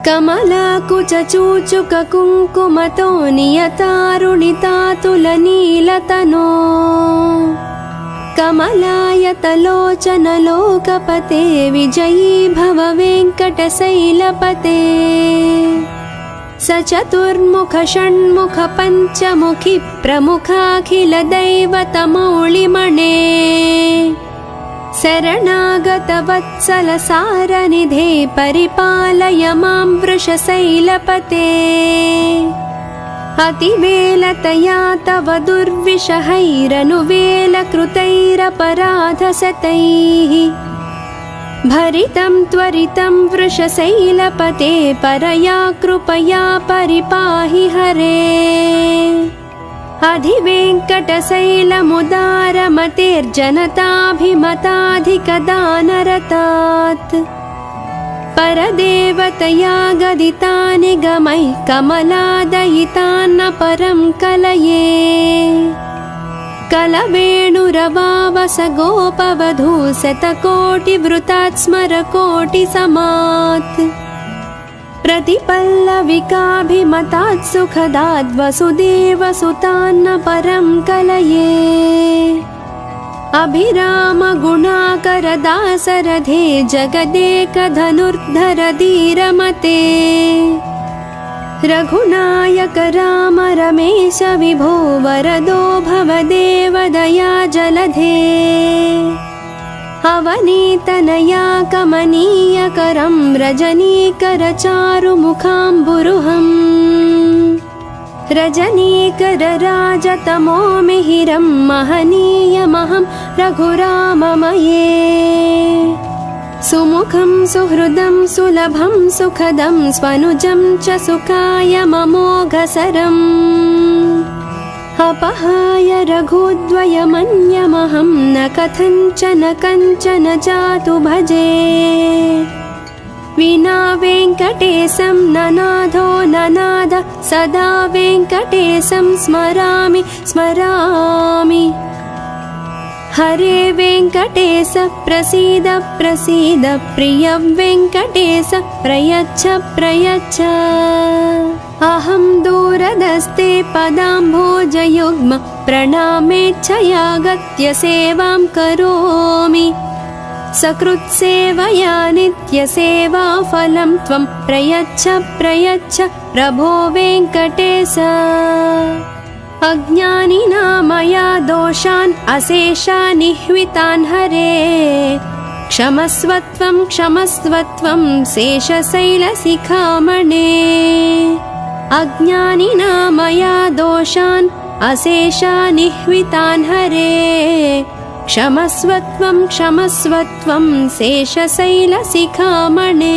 कमलाकुचूचुककुङ्कुमतो नियतारुणितातुलनीलतनो कमलायतलोचनलोकपते विजयी भव वेङ्कटशैलपते स चतुर्मुख षण्मुख पञ्चमुखी प्रमुखाखिलदैवतमौलिमणे शरणागतवत्सलसारनिधे परिपालय मां वृषशैलपते अतिवेलतया तव दुर्विषहैरनुवेलकृतैरपराधशतैः भरितं त्वरितं वृषशैलपते परया कृपया परिपाहि हरे अधिवेङ्कटशैलमुदारमतेर्जनताभिमताधिकदानरतात् परदेवतया गदितानि गमैः कमलादयितान्न परं कलये कलवेणुरवावस गोपवधू शतकोटिवृतात् स्मरकोटिसमात् प्रतिपल्लविकाभिमतात् सुखदात् वसुदेवसुतान्न परं कलये अभिरामगुणाकरदासरथे जगदेकधनुर्धर धीरमते रघुनायक राम रमेश विभो वरदो भवदेव दया जलधे अवनीतनया कमनीयकरं रजनीकरचारुमुखाम्बुरुहम् रजनीकरराजतमो मिहिरं महनीयमहं रघुराममये सुमुखं सुहृदं सुलभं सुखदं स्वनुजं च सुखाय ममोघसरम् अपहाय रघुद्वयमन्यमहं न कथञ्चन कञ्चन जातु भजे विना वेङ्कटेशं ननाथो ननाद सदा वेङ्कटेशं स्मरामि स्मरामि हरे वेङ्कटेश प्रसीद प्रसीद प्रिय वेङ्कटेश प्रयच्छ प्रयच्छ अहं दूरदस्ते पदाम्भोजयुग्म प्रणामेच्छयागत्य सेवां करोमि सकृत्सेवया नित्यसेवाफलं त्वं प्रयच्छ प्रयच्छ प्रभो वेङ्कटेश अज्ञानिना मया दोषान् अशेषान् निह्वितान् हरे क्षमस्वत्वं क्षमस्वत्वं शेषशैलशिखामणे अज्ञानिना मया दोषान् अशेषान् निह्वितान् हरे क्षमस्वत्वं क्षमस्वत्वं शेषशैलशिखामणे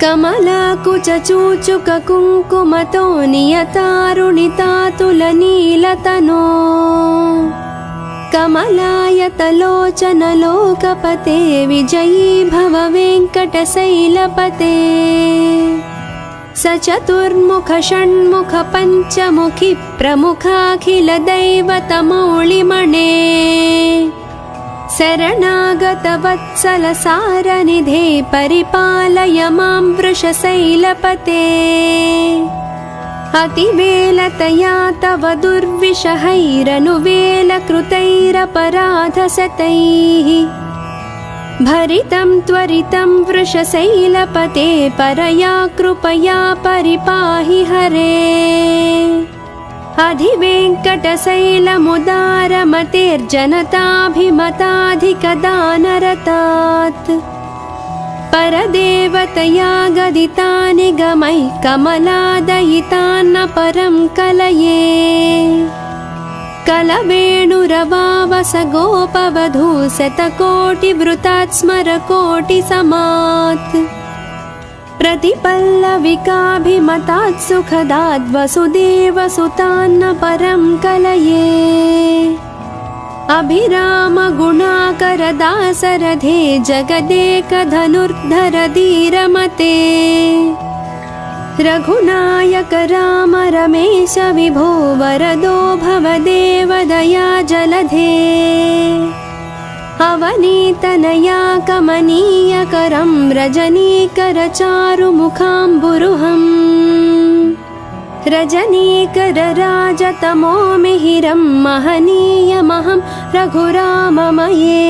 कमलाकुचूचुककुङ्कुमतो नियतारुणितातुलनीलतनो कमलायतलोचनलोकपते विजयी भव वेङ्कटशैलपते स चतुर्मुख षण्मुख पञ्चमुखी प्रमुखाखिलदैवतमौलिमणे शरणागतवत्सलसारनिधे परिपालय मां वृषशैलपते अतिवेलतया तव दुर्विषहैरनुवेलकृतैरपराधशतैः भरितं त्वरितं वृषशैलपते परया कृपया परिपाहि हरे अधिवेङ्कटशैलमुदारमतेर्जनताभिमताधिकदानरतात् परदेवतया गदितानि गमैः कमलादयितान्न परं कलये कलवेणुरवावस गोपवधू शतकोटिवृतात् स्मरकोटिसमात् प्रतिपल्लविकाभिमतात् सुखदात् वसुदेवसुतान्न परं कलये अभिरामगुणाकरदासरथे जगदेकधनुर्धर धीरमते रघुनायक राम रमेश विभो वरदो भवदेव दया जलधे अवनीतनया कमनीयकरं रजनीकरचारुमुखाम्बुरुहम् रजनीकरराजतमो मिहिरं महनीयमहं रघुराममये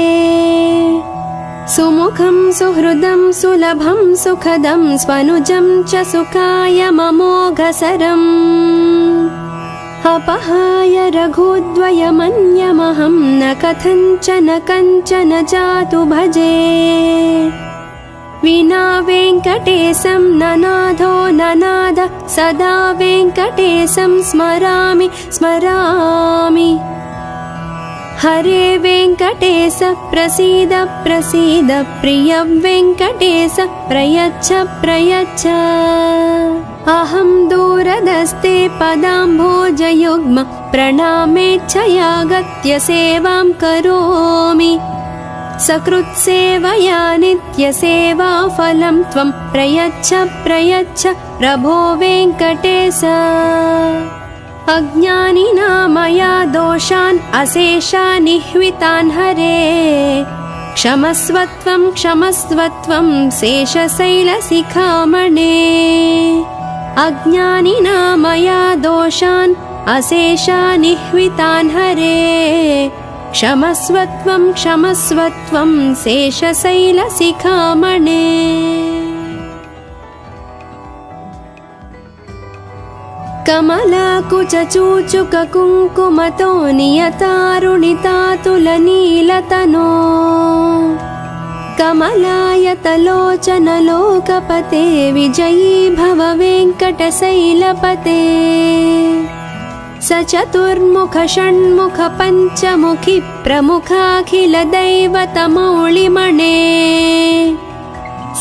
सुमुखं सुहृदं सुलभं सुखदं स्वनुजं च सुखायममोघसरम् अपहाय रघुद्वयमन्यमहं न कथञ्चन जातु भजे विना वेङ्कटेशं ननाथो ननाद सदा वेङ्कटेशं स्मरामि स्मरामि हरे वेङ्कटेश प्रसीद प्रसीद प्रिय वेङ्कटेश प्रयच्छ प्रयच्छ अहं दूरदस्ते पदाम्भोजयुग्म प्रणामेच्छयागत्य सेवां करोमि सकृत्सेवया नित्यसेवाफलं त्वं प्रयच्छ प्रयच्छ प्रभो वेङ्कटेश अज्ञानिना मया दोषान् अशेषानिह्वितान् हरे क्षमस्वत्वं क्षमस्वत्वं शेषशैलशिखामणे अज्ञानिना मया दोषान् अशेषानिह्वितान् हरे क्षमस्वत्वं क्षमस्वत्वं शेषशैलशिखामणे कमलाकुचूचुककुङ्कुमतो नियतारुणितातुलनीलतनो कमलायतलोचनलोकपते विजयी भव वेङ्कटशैलपते सचतुर्मुख षण्मुख पञ्चमुखि प्रमुखाखिलदैवतमौलिमणे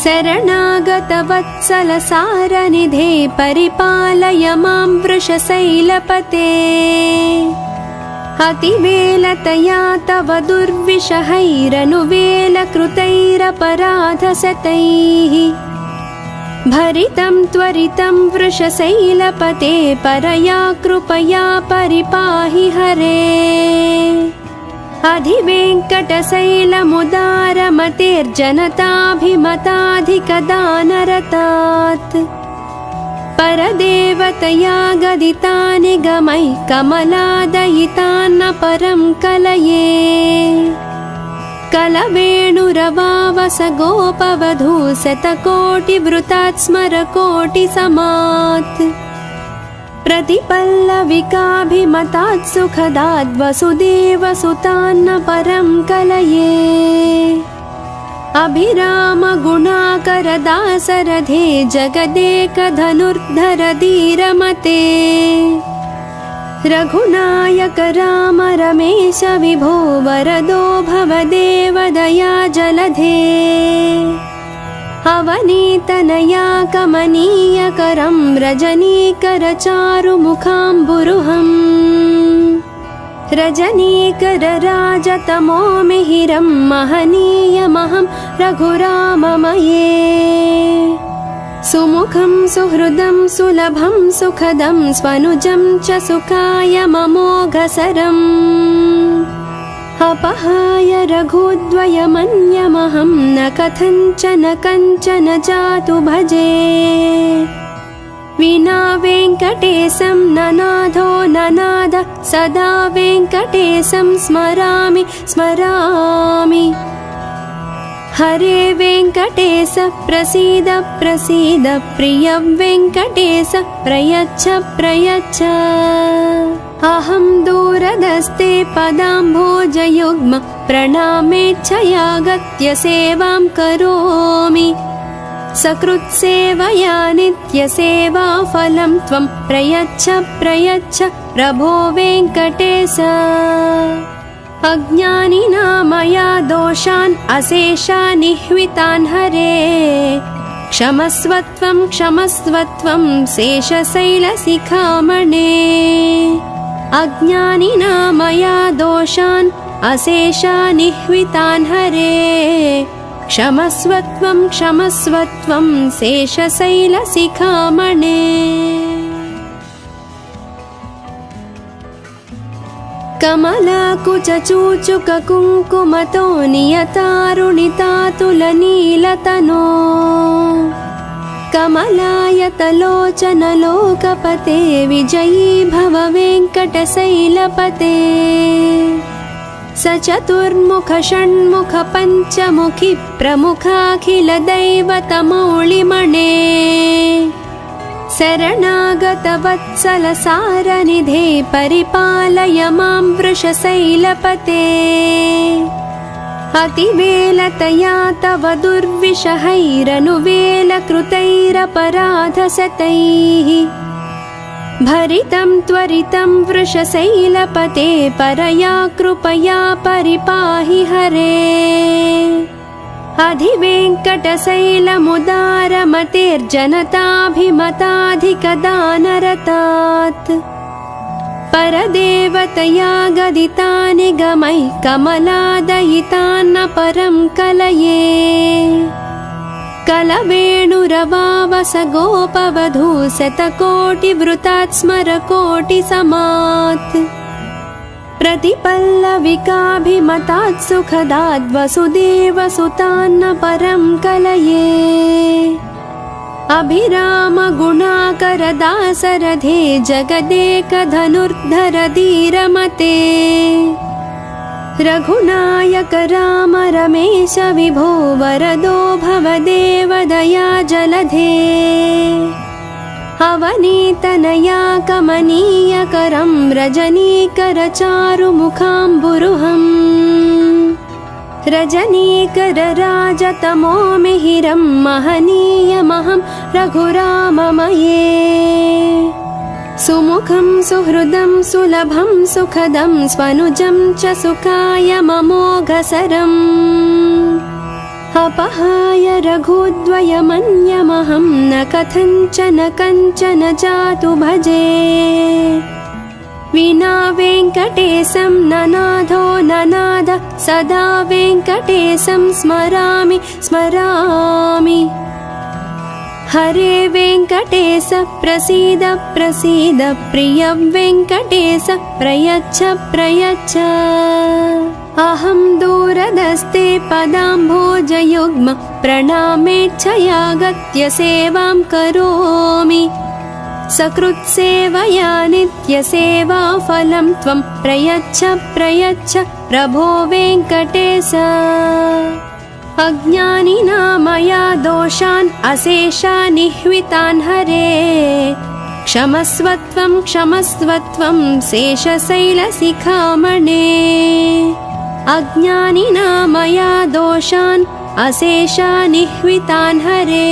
शरणागतवत्सलसारनिधे परिपालय मां वृषशैलपते अतिवेलतया तव दुर्विषहैरनुवेलकृतैरपराधशतैः भरितं त्वरितं वृषशैलपते परया कृपया परिपाहि हरे अधिवेङ्कटशैलमुदारमतेर्जनताभिमताधिकदानरतात् परदेवतया गदितानि गमैः कमलादयितान्न परं कलये कलवेणुरवावस गोपवधू शतकोटिवृतात् स्मरकोटिसमात् प्रतिपल्लविकाभिमतात् सुखदाद् वसुदेवसुतान्न परं कलये अभिरामगुणाकरदासरथे जगदेकधनुर्धर धीरमते रघुनायक राम रमेश विभो वरदो भवदेव दया जलधे अवनीतनया कमनीयकरं रजनीकरचारुमुखाम्बुरुहम् रजनीकरराजतमो मिहिरं महनीयमहं रघुराममये सुमुखं सुहृदं सुलभं सुखदं स्वनुजं च सुखायममोघसरम् अपहाय रघुद्वयमन्यमहं न कथञ्चन जातु भजे विना वेङ्कटेशं ननाथो ननाद सदा वेङ्कटेशं स्मरामि स्मरामि हरे वेङ्कटेश प्रसीद प्रसीद प्रिय वेङ्कटेश प्रयच्छ प्रयच्छ अहं दूरदस्ते पदाम्भोजयुग्म प्रणामेच्छयागत्य सेवां करोमि सकृत्सेवया नित्यसेवाफलं त्वं प्रयच्छ प्रयच्छ प्रभो वेङ्कटेश अज्ञानिना मया दोषान् अशेषानिह्वितान् हरे क्षमस्वत्वं क्षमस्वत्वं शेषशैलशिखामणे अज्ञानिना मया दोषान् अशेषानिह्वितान् हरे क्षमस्वत्वं क्षमस्वत्वं शेषशैलशिखामणे कमलाकुचूचुककुङ्कुमतो नियतारुणितातुलनीलतनो कमलायतलोचनलोकपते विजयी भव वेङ्कटशैलपते सचतुर्मुख षण्मुख पञ्चमुखि प्रमुखाखिलदैवतमौलिमणे शरणागतवत्सलसारनिधे परिपालय मां वृषशैलपते अतिवेलतया तव दुर्विषहैरनुवेलकृतैरपराधशतैः भरितं त्वरितं वृषशैलपते परया कृपया परिपाहि हरे अधिवेङ्कटशैलमुदारमतेर्जनताभिमताधिकदानरतात् परदेवतया गदितानि गमैः कमलादयितान्न परं कलये कलवेणुरवावस गोपवधू शतकोटिवृतात् स्मरकोटिसमात् प्रतिपल्लविकाभिमतात् सुखदाद् वसुदेवसुतान्न परं कलये अभिरामगुणाकरदासरथे जगदेकधनुर्धर धीरमते रघुनायक राम रमेश विभो वरदो भवदेव दया जलधे अवनीतनया कमनीयकरं रजनीकरचारुमुखाम्बुरुहम् रजनीकरराजतमो मिहिरं महनीयमहं रघुराममये सुमुखं सुहृदं सुलभं सुखदं स्वनुजं च सुखाय ममोघसरम् अपहाय रघुद्वयमन्यमहं न कथञ्चन कञ्चन जातु भजे विना वेङ्कटेशं ननाथो ननाद सदा वेङ्कटेशं स्मरामि स्मरामि हरे वेङ्कटेश प्रसीद प्रसीद प्रिय वेङ्कटेश प्रयच्छ प्रयच्छ अहं दूरदस्ते पदाम्भोजयुग्म प्रणामेच्छयागत्य सेवां करोमि सकृत्सेवया नित्यसेवाफलं त्वं प्रयच्छ प्रयच्छ प्रभो वेङ्कटेश अज्ञानिना मया दोषान् अशेषान् निह्वितान् हरे क्षमस्वत्वं क्षमस्वत्वं शेषशैलशिखामणे अज्ञानिना मया दोषान् अशेषान् निह्वितान् हरे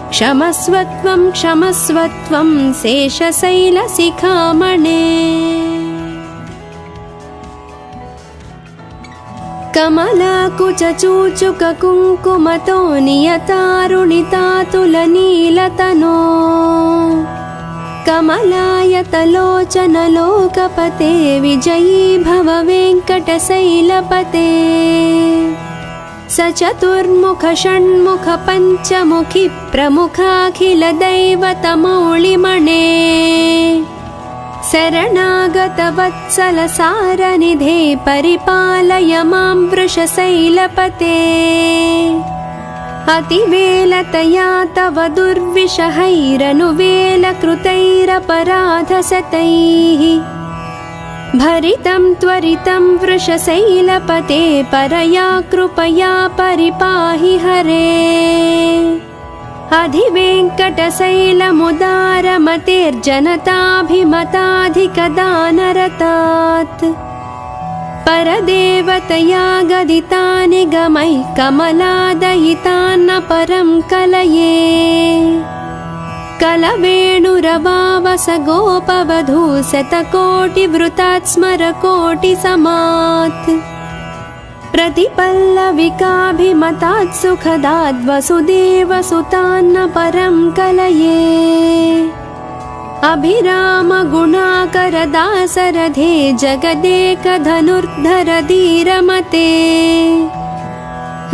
क्षमस्वत्वं क्षमस्वत्वं शेषशैलशिखामणे कमलाकुचूचुककुङ्कुमतो नियतारुणितातुलनीलतनो कमलायतलोचनलोकपते विजयी भव वेङ्कटशैलपते सचतुर्मुख षण्मुख पञ्चमुखि प्रमुखाखिलदैवतमौलिमणे शरणागतवत्सलसारनिधे परिपालय मां वृषशैलपते अतिवेलतया तव दुर्विषहैरनुवेलकृतैरपराधशतैः भरितं त्वरितं वृषशैलपते परया कृपया परिपाहि हरे अधिवेङ्कटशैलमुदारमतेर्जनताभिमताधिकदानरतात् परदेवतया गदितानि गमैः कमलादयितान्न परं कलये कलवेणुरवावस गोपवधू शतकोटिवृतात् स्मरकोटिसमात् प्रतिपल्लविकाभिमतात् सुखदाद् वसुदेवसुतान्न परं कलये अभिरामगुणाकरदासरथे जगदेकधनुर्धर धीरमते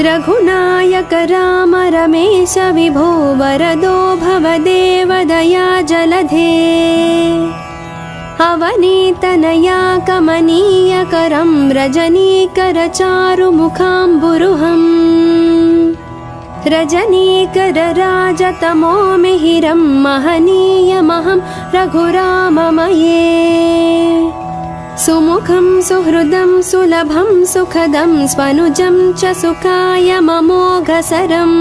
रघुनायक राम रमेश विभो वरदो भवदेव दया जलधे अवनीतनया कमनीयकरं रजनीकरचारुमुखाम्बुरुहम् रजनीकरराजतमो मिहिरं महनीयमहं रघुराममये सुमुखं सुहृदं सुलभं सुखदं स्वनुजं च सुखायममोघसरम्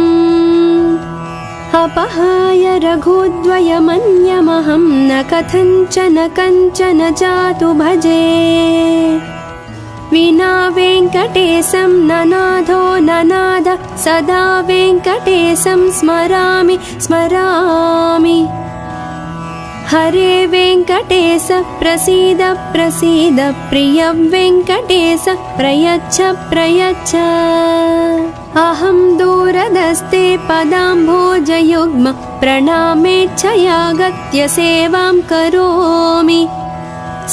अपहाय रघुद्वयमन्यमहं न कथञ्चन कञ्चन जातु भजे विना वेङ्कटेशं ननाथो ननाद सदा वेङ्कटेशं स्मरामि स्मरामि हरे वेङ्कटेश प्रसीद प्रसीद प्रिय वेङ्कटेश प्रयच्छ प्रयच्छ अहं दूरदस्ते पदाम्भोजयुग्म प्रणामेच्छयागत्य सेवां करोमि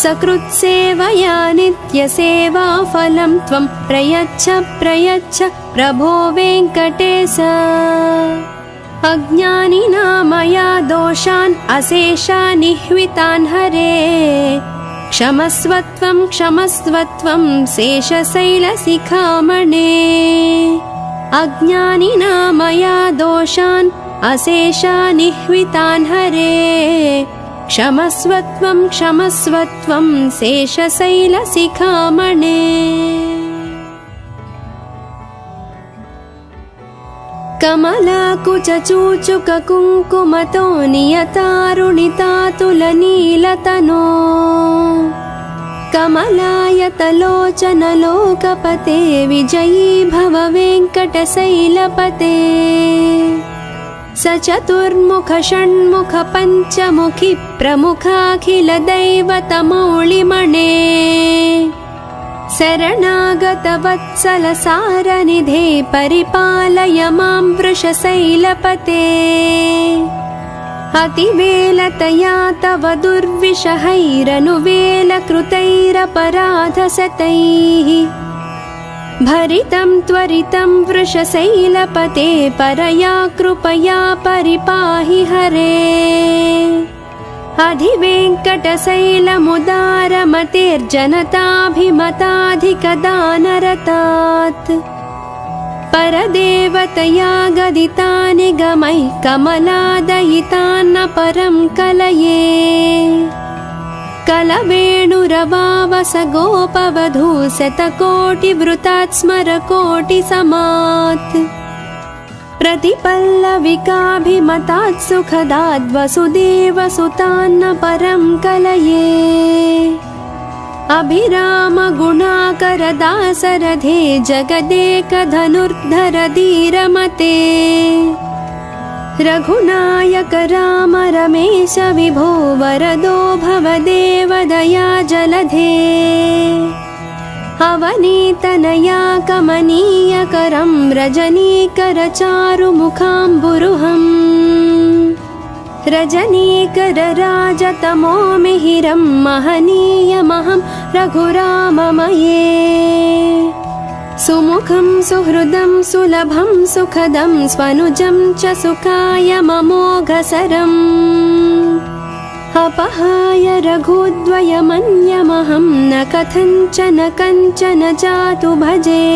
सकृत्सेवया नित्यसेवाफलं त्वं प्रयच्छ प्रयच्छ प्रभो वेङ्कटेश अज्ञानिना मया दोषान् अशेषान् निह्वितान् हरे क्षमस्वत्वं क्षमस्वत्वं शेषशैलशिखामणे अज्ञानिना मया दोषान् अशेषान् निह्वितान् हरे क्षमस्वत्वं क्षमस्वत्वं शेषशैलशिखामणे कमलाकुचूचुककुङ्कुमतो नियतारुणितातुलनीलतनो कमलायतलोचनलोकपते विजयी भव वेङ्कटशैलपते सचतुर्मुख षण्मुख पञ्चमुखि प्रमुखाखिलदैवतमौलिमणे शरणागतवत्सलसारनिधे परिपालय मां वृषशैलपते अतिवेलतया तव दुर्विषहैरनुवेलकृतैरपराधशतैः भरितं त्वरितं वृषशैलपते परया कृपया परिपाहि हरे अधिवेङ्कटशैलमुदारमतेर्जनताभिमताधिकदानरतात् परदेवतया गदितानि गमैः कमलादयितान्न परं कलये कलवेणुरवावस गोपवधू शतकोटिवृतात् स्मरकोटिसमात् प्रतिपल्लविकाभिमतात् सुखदाद् वसुदेवसुतान्न परं कलये अभिरामगुणाकरदासरथे जगदेकधनुर्धर धीरमते रघुनायक राम रमेश विभो वरदो भवदेव दया जलधे अवनीतनया कमनीयकरं रजनीकरचारुमुखाम्बुरुहम् रजनीकरराजतमो मिहिरं महनीयमहं रघुराममये सुमुखं सुहृदं सुलभं सुखदं स्वनुजं च सुखायममोघसरम् अपहाय रघुद्वयमन्यमहं न कथञ्चन कञ्चन जातु भजे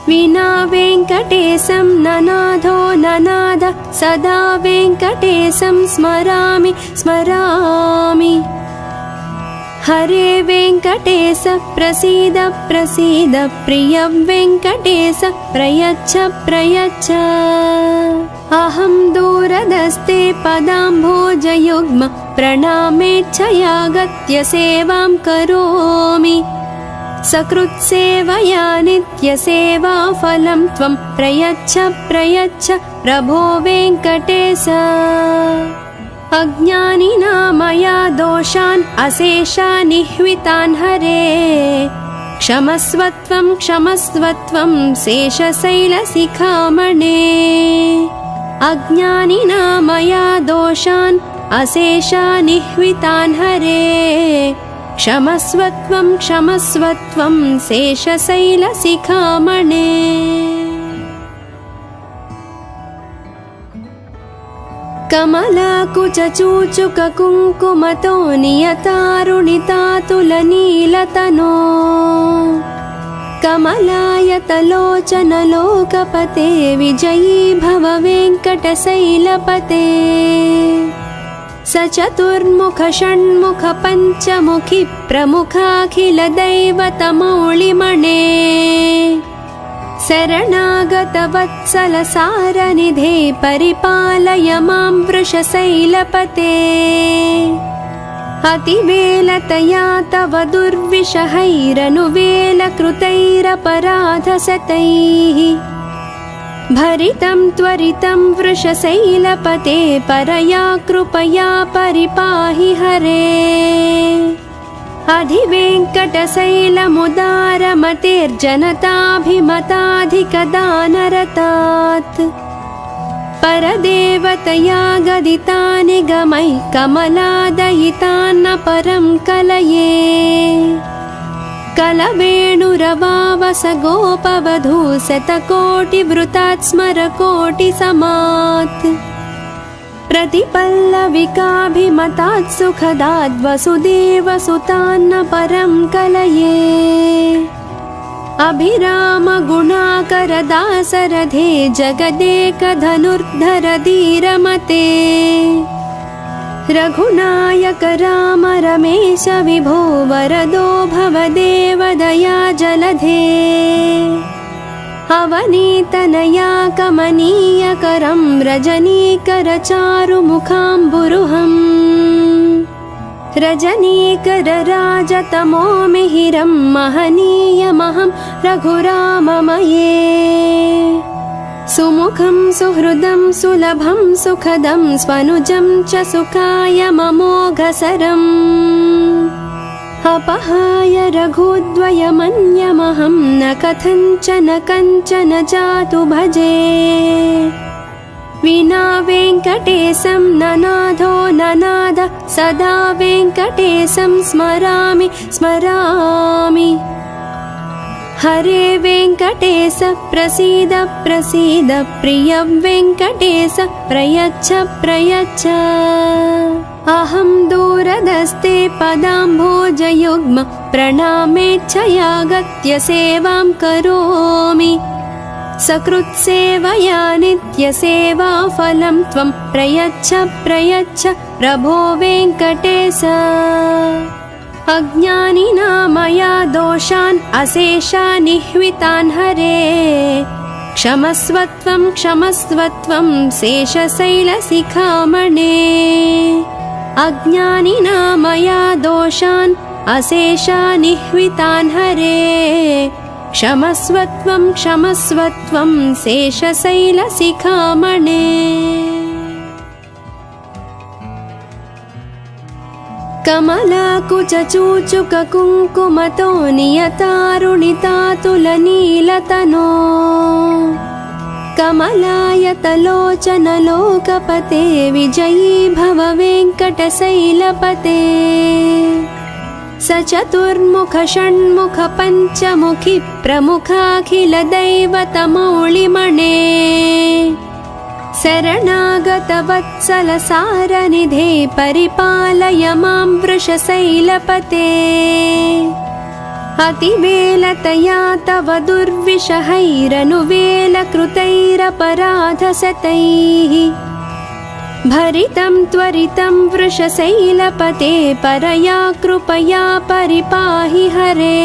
विना वेङ्कटेशं ननाथो ननाद सदा वेङ्कटेशं स्मरामि स्मरामि हरे वेङ्कटेश प्रसीद प्रसीद प्रिय वेङ्कटेश प्रयच्छ प्रयच्छ अहं दूरदस्ते पदाम्भोजयुग्म प्रणामेच्छयागत्य सेवां करोमि सकृत्सेवया नित्यसेवाफलं त्वं प्रयच्छ प्रयच्छ प्रभो वेङ्कटेश अज्ञानिना मया दोषान् अशेषान् निह्वितान् हरे क्षमस्वत्वं क्षमस्वत्वं शेषशैलशिखामणे अज्ञानिना मया दोषान् अशेषान् निह्वितान् हरे क्षमस्वत्वं क्षमस्वत्वं शेषशैलशिखामणे कमलाकुचूचुककुङ्कुमतो नियतारुणितातुलनीलतनो कमलायतलोचनलोकपते विजयी भव वेङ्कटशैलपते सचतुर्मुख षण्मुख पञ्चमुखि प्रमुखाखिलदैवतमौलिमणे शरणागत वत्सल सारनिधे परिपालय मां वृषशैलपते अतिवेलतया तव दुर्विषहैरनुवेलकृतैरपराधशतैः भरितं त्वरितं वृषशैलपते परया कृपया परिपाहि हरे अधिवेङ्कटशैलमुदारमतेर्जनताभिमताधिकदानरतात् परदेवतया गदितानि गमैः कमलादयितान्न परं कलये कलवेणुरवावस गोपवधू शतकोटिवृतात् स्मरकोटिसमात् प्रतिपल्लविकाभिमतात् सुखदात् वसुदेवसुतान्न परं कलये अभिरामगुणाकरदासरथे जगदेकधनुर्धर धीरमते रघुनायक राम रमेश विभो वरदो भवदेव दया जलधे अवनीतनया कमनीयकरं रजनीकरचारुमुखाम्बुरुहम् रजनीकरराजतमो मिहिरं महनीयमहं रघुराममये सुमुखं सुहृदं सुलभं सुखदं स्वनुजं च सुखाय ममोघसरम् अपहाय रघुद्वयमन्यमहं न कथञ्चन कञ्चन जातु भजे विना वेङ्कटेशं ननाथो ननाद सदा वेङ्कटेशं स्मरामि स्मरामि हरे वेङ्कटेश प्रसीद प्रसीद प्रिय वेङ्कटेश प्रयच्छ प्रयच्छ अहं दूरदस्ते पदाम्भोजयुग्म प्रणामेच्छयागत्य सेवां करोमि सकृत्सेवया नित्यसेवाफलं त्वं प्रयच्छ प्रयच्छ प्रभो वेङ्कटेश अज्ञानिना मया दोषान् अशेषान् निह्वितान् हरे क्षमस्वत्वं क्षमस्वत्वं शेषशैलशिखामणे अज्ञानिना मया दोषान् अशेषान् निह्वितान् हरे क्षमस्वत्वं क्षमस्वत्वं शेषशैलशिखामणे कमलाकुचूचुककुङ्कुमतो नियतारुणितातुलनीलतनो कमलायतलोचनलोकपते विजयी भव वेङ्कटशैलपते सचतुर्मुख षण्मुख पञ्चमुखि प्रमुखाखिलदैवतमौलिमणे शरणागत वत्सल सारनिधे परिपालय मां वृषशैलपते अतिवेलतया तव दुर्विषहैरनुवेलकृतैरपराधशतैः भरितं त्वरितं वृषशैलपते परया कृपया परिपाहि हरे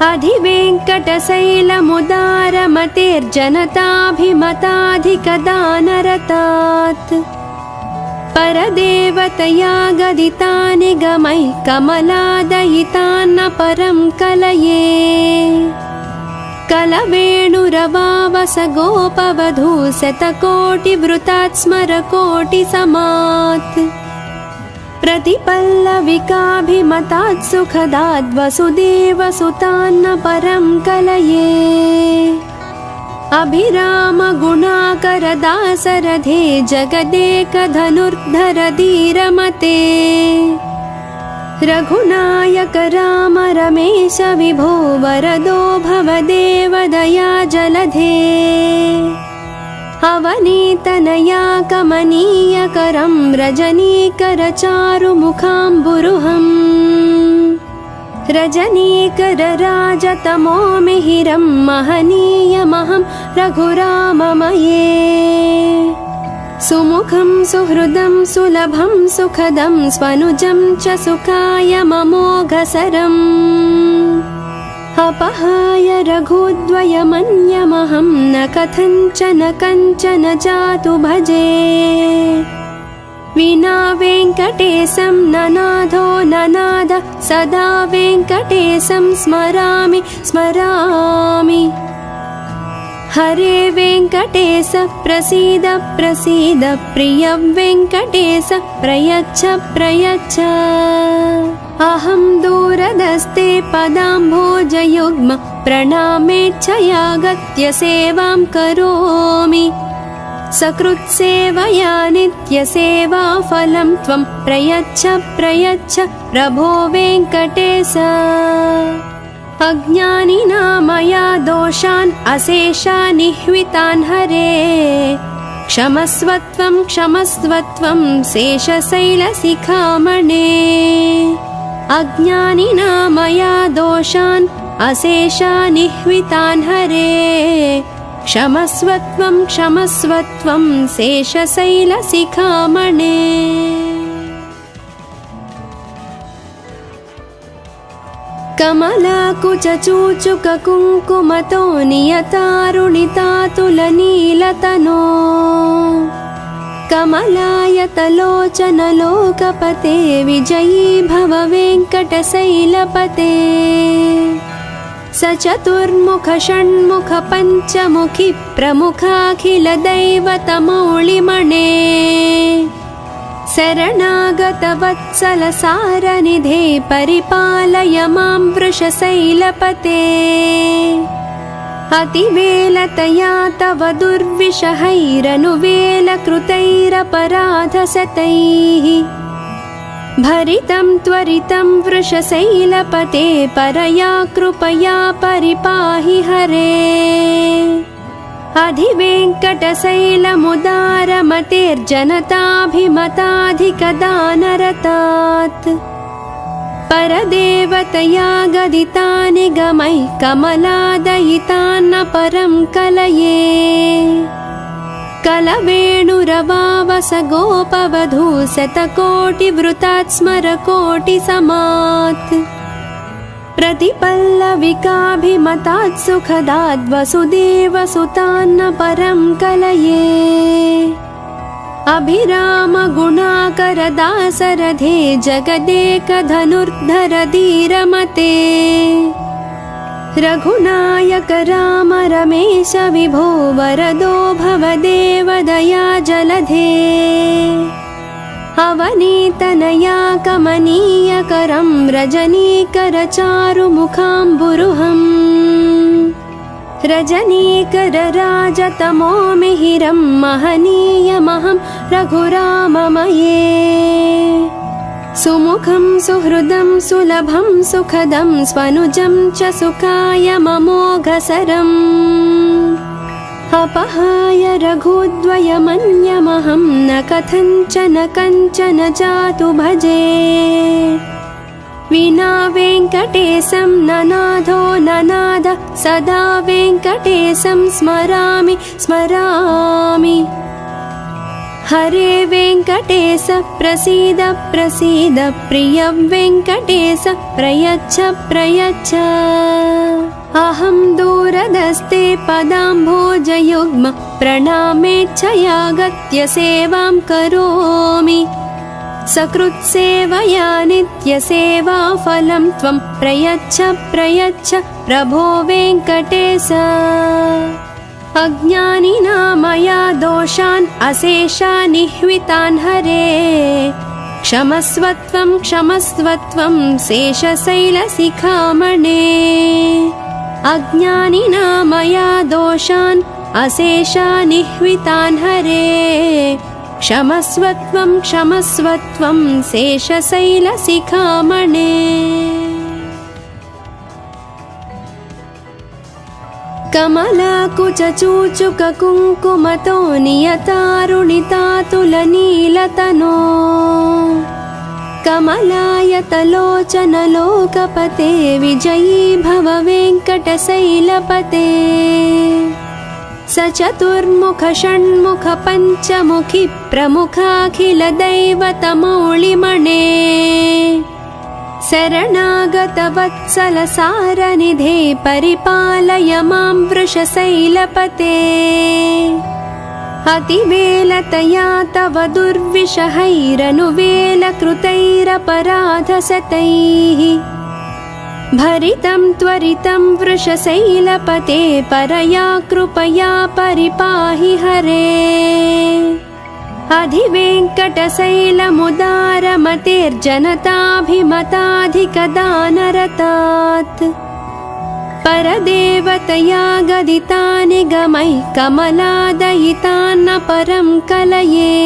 अधिवेङ्कटशैलमुदारमतेर्जनताभिमताधिकदानरतात् परदेवतया गदितानि गमैः कमलादयितान्न परं कलये कलवेणुरवावस गोपवधू शतकोटिवृतात् स्मरकोटिसमात् प्रतिपल्लविकाभिमतात् सुखदात् वसुदेवसुतान्न परं कलये अभिरामगुणाकरदासरथे जगदेकधनुर्धर धीरमते रघुनायक राम रमेश विभो वरदो भवदेव दया जलधे अवनीतनया कमनीयकरं रजनीकरचारुमुखाम्बुरुहम् रजनीकरराजतमो मिहिरं महनीयमहं रघुराममये सुमुखं सुहृदं सुलभं सुखदं स्वनुजं च सुखाय ममोघसरम् अपहाय रघुद्वयमन्यमहं न कथञ्चन कञ्चन जातु भजे विना वेङ्कटेशं ननाथो ननाद सदा वेङ्कटेशं स्मरामि स्मरामि हरे वेङ्कटेश प्रसीद प्रसीद प्रिय वेङ्कटेश प्रयच्छ प्रयच्छ अहं दूरदस्ते पदाम्भोजयुग्म प्रणामेच्छयागत्य सेवां करोमि सकृत्सेवया नित्यसेवाफलं त्वं प्रयच्छ प्रयच्छ प्रभो वेङ्कटेश अज्ञानिना मया दोषान् अशेषानिह्वितान् हरे क्षमस्वत्वं क्षमस्वत्वं शेषशैलशिखामणे अज्ञानिना मया दोषान् अशेषानिह्वितान् हरे क्षमस्वत्वं क्षमस्वत्वं शेषशैलशिखामणे कमलाकुचूचुककुङ्कुमतो नियतारुणितातुलनीलतनो कमलायतलोचनलोकपते विजयी भव वेङ्कटशैलपते सचतुर्मुख षण्मुख पञ्चमुखि प्रमुखाखिलदैवतमौलिमणे शरणागतवत्सल सारनिधे परिपालय मां वृषशैलपते अतिवेलतया तव दुर्विषहैरनुवेलकृतैरपराधशतैः भरितं त्वरितं वृषशैलपते परया कृपया परिपाहि हरे अधिवेङ्कटशैलमुदारमतेर्जनताभिमताधिकदानरतात् परदेवतया गदितानि गमैः कमलादयितान्न परं कलये कलवेणुरवावस गोपवधू शतकोटिवृतात् स्मरकोटिसमात् प्रतिपल्लविकाभिमतात् सुखदाद् वसुदेवसुतान्न परं कलये अभिरामगुणाकरदासरथे जगदेकधनुर्धर धीरमते रघुनायक राम रमेश विभो वरदो भवदेव दया जलधे अवनीतनया कमनीयकरं रजनीकरचारुमुखाम्बुरुहम् रजनीकरराजतमो मिहिरं महनीयमहं रघुराममये सुमुखं सुहृदं सुलभं सुखदं स्वनुजं च सुखाय ममोघसरम् अपहाय रघुद्वयमन्यमहं न कथञ्चन कञ्चन जातु भजे विना वेङ्कटेशं ननाथो ननाद सदा वेङ्कटेशं स्मरामि स्मरामि हरे वेङ्कटेश प्रसीद प्रसीद प्रिय वेङ्कटेश प्रयच्छ प्रयच्छ अहं दूरदस्ते पदाम्भोजयुग्म प्रणामेच्छयागत्य सेवां करोमि सकृत्सेवया नित्यसेवाफलं त्वं प्रयच्छ प्रयच्छ प्रभो वेङ्कटेश अज्ञानिना मया दोषान् अशेषानिह्वितान् हरे क्षमस्वत्वं क्षमस्वत्वं शेषशैलशिखामणे अज्ञानिना मया दोषान् अशेषानिह्वितान् हरे क्षमस्वत्वं क्षमस्वत्वं शेषशैलशिखामणे कमलाकुचूचुककुङ्कुमतो नियतारुणितातुलनीलतनो कमलायतलोचनलोकपते विजयी भव वेङ्कटशैलपते सचतुर्मुख षण्मुख पञ्चमुखि प्रमुखाखिलदैवतमौलिमणे शरणागतवत्सल सारनिधे परिपालय मां वृषशैलपते अतिवेलतया तव दुर्विषहैरनुवेलकृतैरपराधशतैः भरितं त्वरितं वृषशैलपते परया कृपया परिपाहि हरे अधिवेङ्कटशैलमुदारमतेर्जनताभिमताधिकदानरतात् परदेवतया गदितानि गमैः कमलादयितान्न परं कलये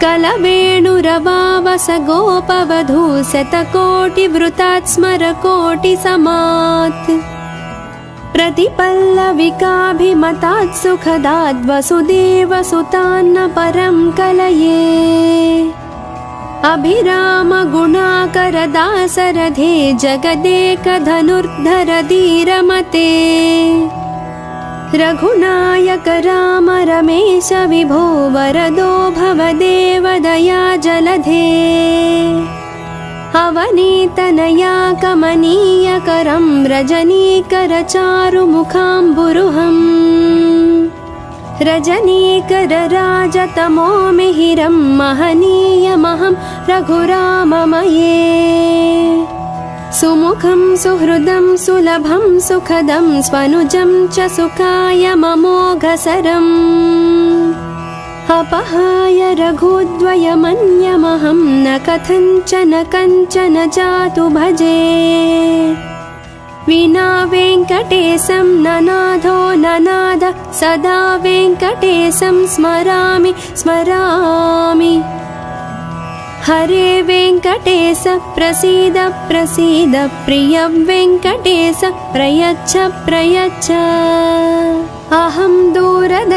कलवेणुरवावस गोपवधू शतकोटिवृतात् स्मरकोटिसमात् प्रतिपल्लविकाभिमतात् सुखदाद् वसुदेवसुतान्न परं कलये अभिरामगुणाकरदासरथे जगदेकधनुर्धर धीरमते रघुनायक राम रमेश विभो वरदो भवदेव दया जलधे अवनीतनया कमनीयकरं रजनीकरचारुमुखाम्बुरुहम् रजनीकरराजतमो मिहिरं महनीयमहं रघुराममये सुमुखं सुहृदं सुलभं सुखदं स्वनुजं च सुखाय ममोघसरम् अपहाय रघुद्वयमन्यमहं न कथञ्चन कञ्चन जातु भजे विना वेङ्कटेशं ननाथो ननाद सदा वेङ्कटेशं स्मरामि स्मरामि हरे वेङ्कटेश प्रसीद प्रसीद प्रिय वेङ्कटेश प्रयच्छ प्रयच्छ अहं दूरद